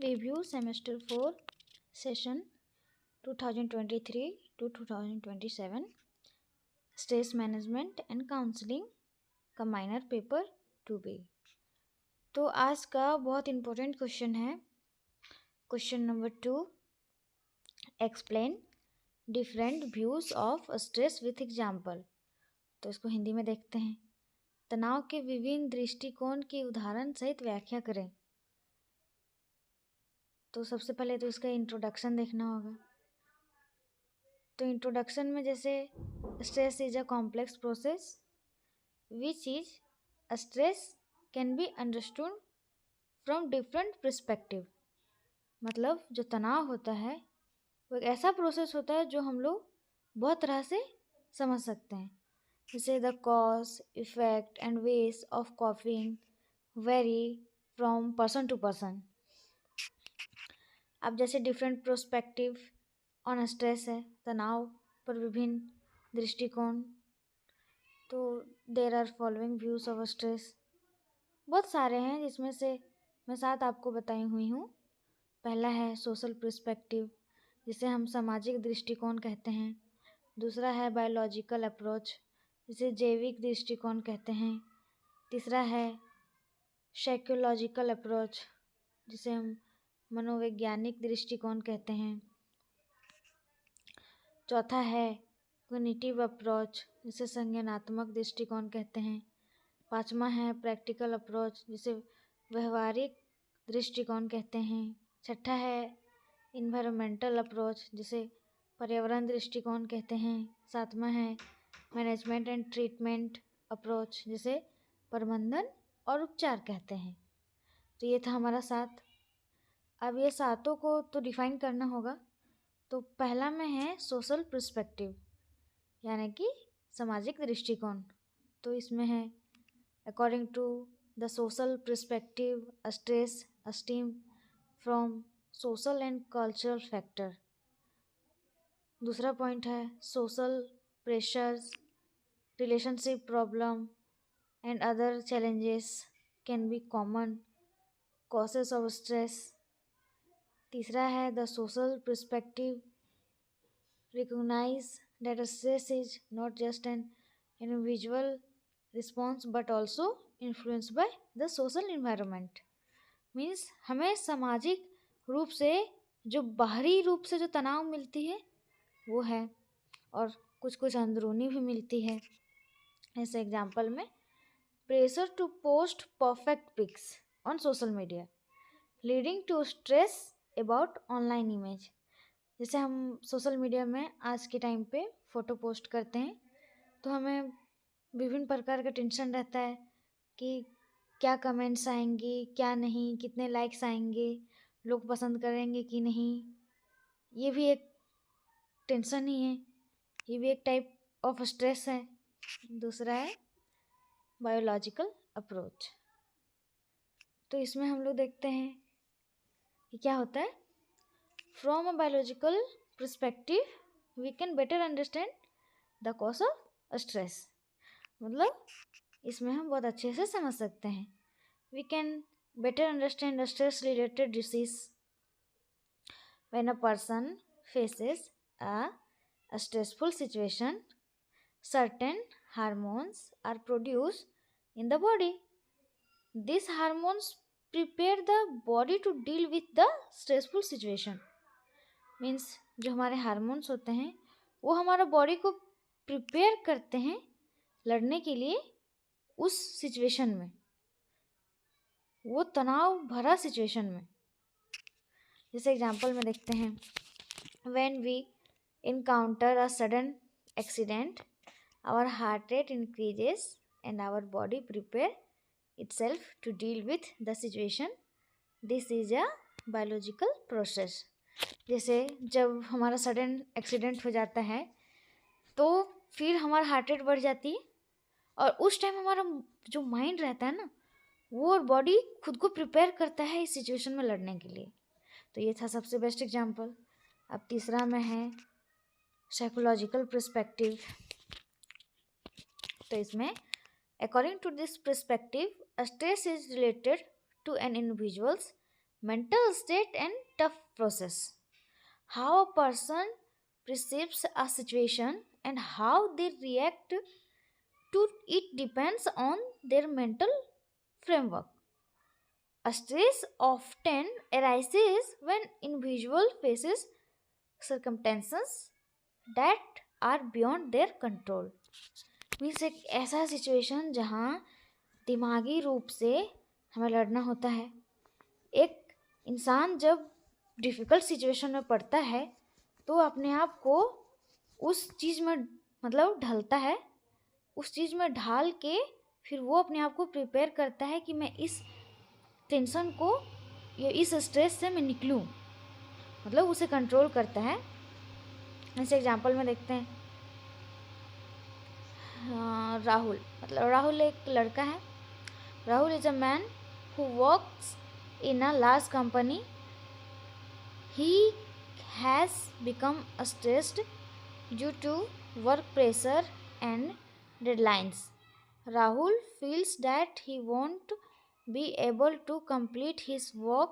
Review Semester 4 Session 2023 to 2027 Stress Management and Counseling का minor paper 2B। तो आज का बहुत इम्पोर्टेंट क्वेश्चन है question number 2। Explain different views of stress with example. तो इसको हिंदी में देखते हैं। तनाव के विभिन्न दृष्टिकोण की उदाहरण सहित व्याख्या करें। तो सबसे पहले तो इसका इंट्रोडक्शन देखना होगा। तो इंट्रोडक्शन में जैसे stress is a complex process which is stress can be understood from different perspective. मतलब जो तनाव होता है वो एक ऐसा प्रोसेस होता है जो हम लोग बहुत तरह से समझ सकते हैं। जैसे the cause effect and ways of coughing vary from person to person. अब जैसे डिफरेंट प्रोस्पेक्टिव ऑन स्ट्रेस है, तनाव पर विभिन्न दृष्टिकोण। तो there are following views of stress, बहुत सारे हैं जिसमें से मैं 7 आपको बताई हुई हूँ। पहला है सोशल पर्सपेक्टिव, जिसे हम सामाजिक दृष्टिकोण कहते हैं। दूसरा है बायोलॉजिकल अप्रोच, जिसे जैविक दृष्टिकोण कहते हैं। तीसरा है साइकोलॉजिकल अप्रोच, जिसे हम मनोवैज्ञानिक दृष्टिकोण कहते हैं। चौथा है कॉग्निटिव अप्रोच, जिसे संज्ञानात्मक दृष्टिकोण कहते हैं। पांचवा है प्रैक्टिकल अप्रोच, जिसे व्यवहारिक दृष्टिकोण कहते हैं। छठा है इन्वायरमेंटल अप्रोच, जिसे पर्यावरण दृष्टिकोण कहते हैं। सातवां है मैनेजमेंट एंड ट्रीटमेंट अप्रोच, जिसे प्रबंधन और उपचार कहते हैं। तो ये था हमारा 7। अब ये सातों को तो डिफाइन करना होगा। तो पहला में है सोशल पर्सपेक्टिव, यानी कि सामाजिक दृष्टिकोण। तो इसमें है according to the social perspective stress steam from social and cultural factor. दूसरा पॉइंट है social pressures, relationship problem and other challenges can be common causes of stress. तीसरा है the social perspective recognize that stress is not just an individual response but also influenced by the social environment। Means हमें सामाजिक रूप से जो बाहरी रूप से जो तनाव मिलती है वो है, और कुछ कुछ अंदरूनी भी मिलती है। इस एग्जाम्पल में pressure to post perfect pics on social media leading to stress about online image. जैसे हम सोशल मीडिया में आज के टाइम पे फ़ोटो पोस्ट करते हैं तो हमें विभिन्न प्रकार का टेंशन रहता है कि क्या कमेंट्स आएंगे, क्या नहीं, कितने लाइक्स आएंगे, लोग पसंद करेंगे कि नहीं। ये भी एक टेंशन ही है, ये भी एक टाइप ऑफ स्ट्रेस है। दूसरा है बायोलॉजिकल अप्रोच। तो इसमें हम लोग देखते हैं कि क्या होता है। From a biological perspective we can better understand the cause of stress। मतलब इसमें हम बहुत अच्छे से समझ सकते हैं। we can better understand the stress related disease when a person faces a stressful situation certain hormones are produced in the body। these hormones prepare the body to deal with the stressful situation। Means जो हमारे hormones होते हैं वो हमारा body को prepare करते हैं लड़ने के लिए उस सिचुएशन में, वो तनाव भरा सिचुएशन में। जैसे एग्जांपल में देखते हैं, when we encounter a sudden accident our heart rate increases and our body prepare itself to deal with the situation. This is a biological process. जैसे जब हमारा सडन एक्सीडेंट हो जाता है तो फिर हमारा हार्ट रेट बढ़ जाती है, और उस टाइम हमारा जो माइंड रहता है ना, वो और बॉडी खुद को प्रिपेयर करता है इस सिचुएशन में लड़ने के लिए। तो ये था सबसे बेस्ट एग्जांपल। अब तीसरा में है साइकोलॉजिकल पर्सपेक्टिव। तो इसमें according to this perspective stress is related to an individual's mental state and tough process. How a person perceives a situation and how they react to it depends on their mental framework. A stress often arises when individual faces circumstances that are beyond their control. Means एक ऐसा situation जहाँ दिमागी रूप से हमें लड़ना होता है. एक इंसान जब डिफ़िकल्ट सिचुएशन में पड़ता है तो अपने आप को उस चीज़ में मतलब ढलता है, उस चीज़ में ढाल के फिर वो अपने आप को प्रिपेयर करता है कि मैं इस टेंशन को या इस स्ट्रेस से मैं निकलूं, मतलब उसे कंट्रोल करता है. ऐसे एग्जांपल में देखते हैं. राहुल, मतलब राहुल एक लड़का है. Rahul is a man who works in a large company. He has become stressed due to work pressure and deadlines. Rahul feels that he won't be able to complete his work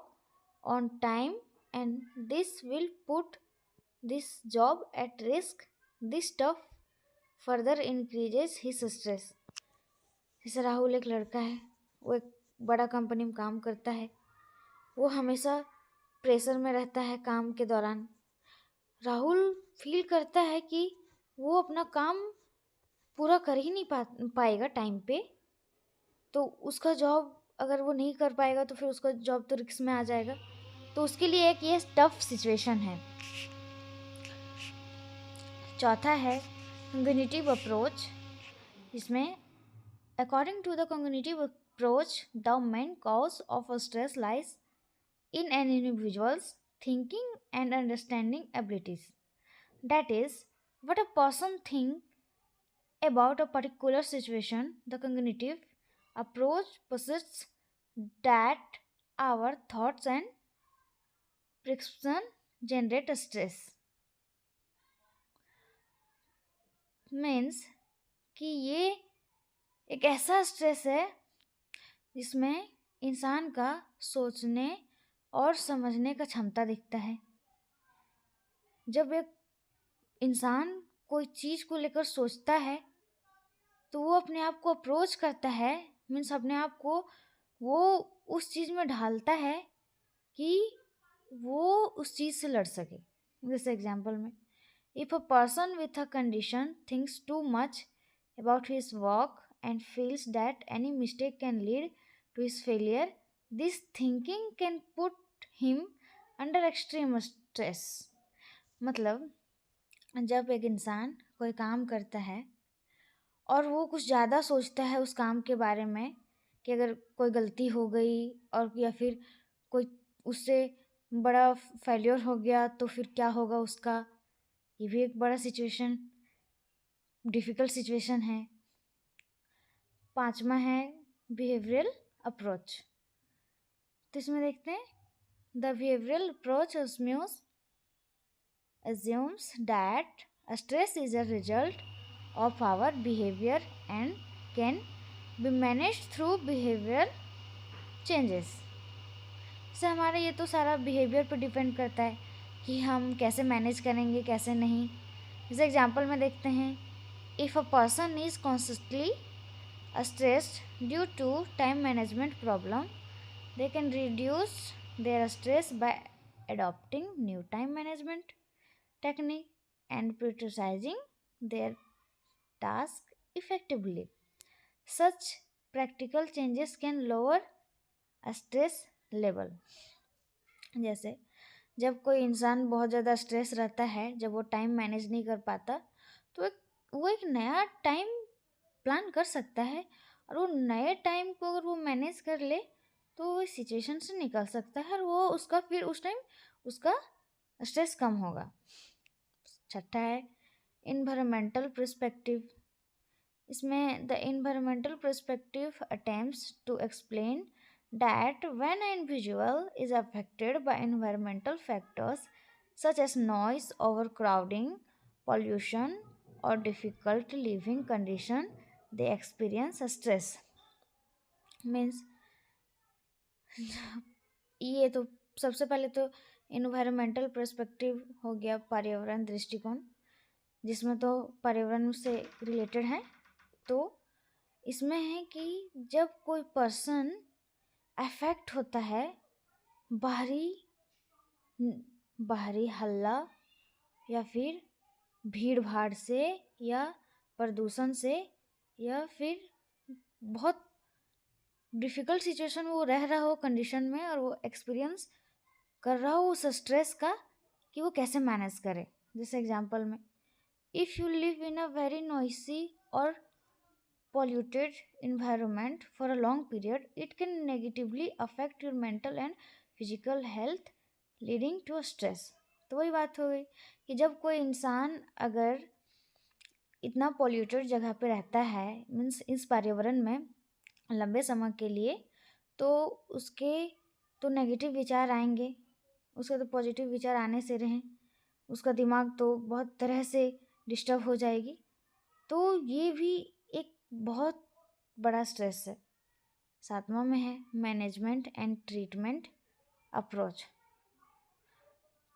on time and this will put this job at risk. This stuff further increases his stress. जैसे राहुल एक लड़का है, वो एक बड़ा company में काम करता है. वो हमेशा प्रेशर में रहता है काम के दौरान. राहुल फील करता है कि वो अपना काम पूरा कर ही नहीं पाएगा टाइम पे, तो उसका जॉब अगर वो नहीं कर पाएगा तो फिर उसका जॉब तो रिस्क में आ जाएगा. तो उसके लिए एक ये टफ सिचुएशन है. चौथा है कॉग्निटिव अप्रोच. इसमें according to the cognitive approach the main cause of stress lies in an individual's thinking and understanding abilities. That is, what a person thinks about a particular situation. The cognitive approach posits that our thoughts and perception generate stress. Means कि ये एक ऐसा stress है जिसमें इंसान का सोचने और समझने का क्षमता दिखता है. जब एक इंसान कोई चीज़ को लेकर सोचता है तो वो अपने आप को अप्रोच करता है, मीन्स अपने आप को वो उस चीज़ में ढालता है कि वो उस चीज़ से लड़ सके. जैसे एग्जाम्पल में, if a person with a condition thinks too much about his work and feels that any mistake can lead to his failure, this thinking can put him under extreme stress. मतलब जब एक इंसान कोई काम करता है और वो कुछ ज़्यादा सोचता है उस काम के बारे में कि अगर कोई गलती हो गई और या फिर कोई उससे बड़ा फेलियर हो गया तो फिर क्या होगा उसका, ये भी एक बड़ा सिचुएशन, डिफ़िकल्ट सिचुएशन है. पांचवा है बिहेवियरल अप्रोच. तो इसमें देखते हैं the behavioural approach assumes that stress is a result of our behavior and can be managed through behavioral changes. से हमारा ये तो सारा बिहेवियर पर डिपेंड करता है कि हम कैसे मैनेज करेंगे कैसे नहीं. जैसे एग्जांपल में देखते हैं, if a person is constantly stressed due to time management problem, they can reduce their stress by adopting new time management technique and prioritizing their task effectively. Such practical changes can lower stress level. जैसे जब कोई इंसान बहुत ज़्यादा stress रहता है, जब वो टाइम मैनेज नहीं कर पाता, तो वो एक नया टाइम प्लान कर सकता है और वो नए टाइम को अगर वो मैनेज कर ले तो वो इस सिचुएशन से निकल सकता है और वो उसका फिर उस टाइम उसका स्ट्रेस कम होगा. छठा है इन्वायरमेंटल पर्सपेक्टिव. इसमें the environmental perspective attempts to explain that when an individual is affected by environmental factors such as noise, overcrowding, pollution, or difficult living condition, they experience stress. Means ये तो सबसे पहले तो environmental perspective हो गया, पर्यावरण दृष्टिकोण, जिसमें तो पर्यावरण से रिलेटेड है। तो इसमें है कि जब कोई पर्सन अफेक्ट होता है बाहरी हल्ला या फिर भीड़ भाड़ से या प्रदूषण से, या फिर बहुत डिफ़िकल्ट सिचुएशन वो रह रहा हो कंडीशन में, और वो एक्सपीरियंस कर रहा हो उस स्ट्रेस का कि वो कैसे मैनेज करे। जैसे एग्जांपल में, if you live in a very noisy और polluted environment for a long period, it can negatively affect your mental and physical health, leading to stress। तो वही बात हो गई कि जब कोई इंसान अगर इतना पॉल्यूटेड जगह पे रहता है, मीन्स इस पर्यावरण में लंबे समय के लिए, तो उसके तो नेगेटिव विचार आएंगे, उसके तो पॉजिटिव विचार आने से रहें, उसका दिमाग तो बहुत तरह से डिस्टर्ब हो जाएगी। तो ये भी एक बहुत बड़ा स्ट्रेस है। 7वां में है मैनेजमेंट एंड ट्रीटमेंट अप्रोच।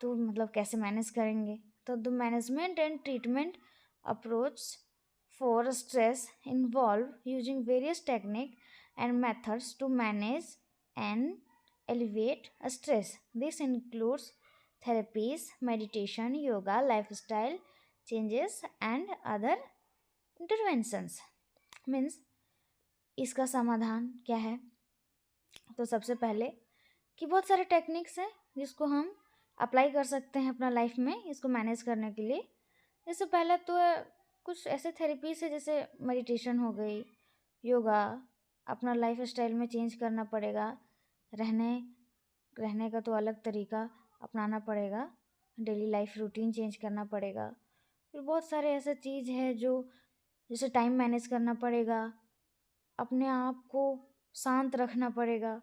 तो मतलब कैसे मैनेज करेंगे, तो the management and treatment approach for stress involve using various technique and methods to manage and elevate stress. This includes therapies, meditation, yoga, lifestyle changes and other interventions. Means इसका समाधान क्या है, तो सबसे पहले कि बहुत सारे टेक्निक्स हैं जिसको हम अप्लाई कर सकते हैं अपना लाइफ में इसको मैनेज करने के लिए। जैसे पहले तो कुछ ऐसे थेरेपीज है, जैसे मेडिटेशन हो गई, योगा, अपना लाइफ स्टाइल में चेंज करना पड़ेगा, रहने का तो अलग तरीका अपनाना पड़ेगा, डेली लाइफ रूटीन चेंज करना पड़ेगा। फिर बहुत सारे ऐसे चीज़ है जो जैसे टाइम मैनेज करना पड़ेगा, अपने आप को शांत रखना पड़ेगा।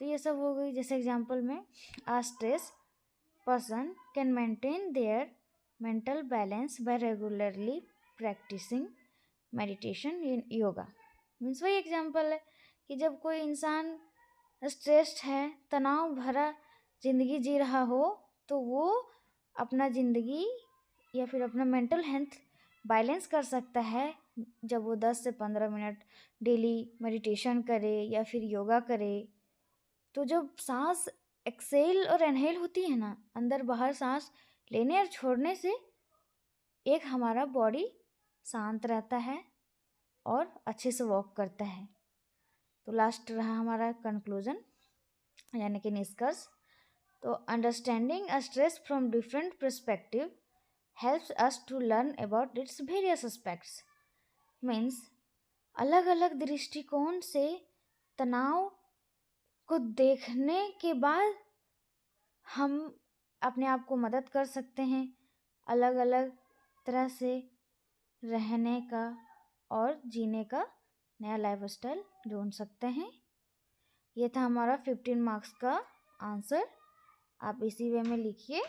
तो ये सब हो गई। जैसे एग्जांपल में, a stress person can maintain their mental balance by regularly practising meditation in yoga. Means वही एग्जांपल है कि जब कोई इंसान स्ट्रेस्ड है, तनाव भरा ज़िंदगी जी रहा हो, तो वो अपना ज़िंदगी या फिर अपना मेंटल हेल्थ बैलेंस कर सकता है जब वो 10 से 15 मिनट डेली मेडिटेशन करे या फिर योगा करे। तो जब सांस एक्सेल और इनहेल होती है ना, अंदर बाहर सांस लेने और छोड़ने से एक हमारा बॉडी शांत रहता है और अच्छे से वर्क करता है। तो लास्ट रहा हमारा कंक्लूजन, यानी कि निष्कर्ष। तो understanding a stress from different perspective helps us to learn about its various aspects। Means अलग अलग दृष्टिकोण से तनाव को देखने के बाद हम अपने आप को मदद कर सकते हैं, अलग अलग तरह से रहने का और जीने का नया लाइफस्टाइल ढूंढ सकते हैं। ये था हमारा 15 मार्क्स का आंसर। आप इसी वे में लिखिए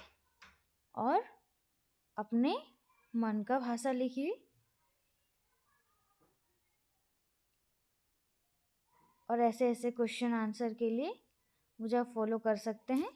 और अपने मन का भाषा लिखिए, और ऐसे ऐसे क्वेश्चन आंसर के लिए मुझे आप फॉलो कर सकते हैं।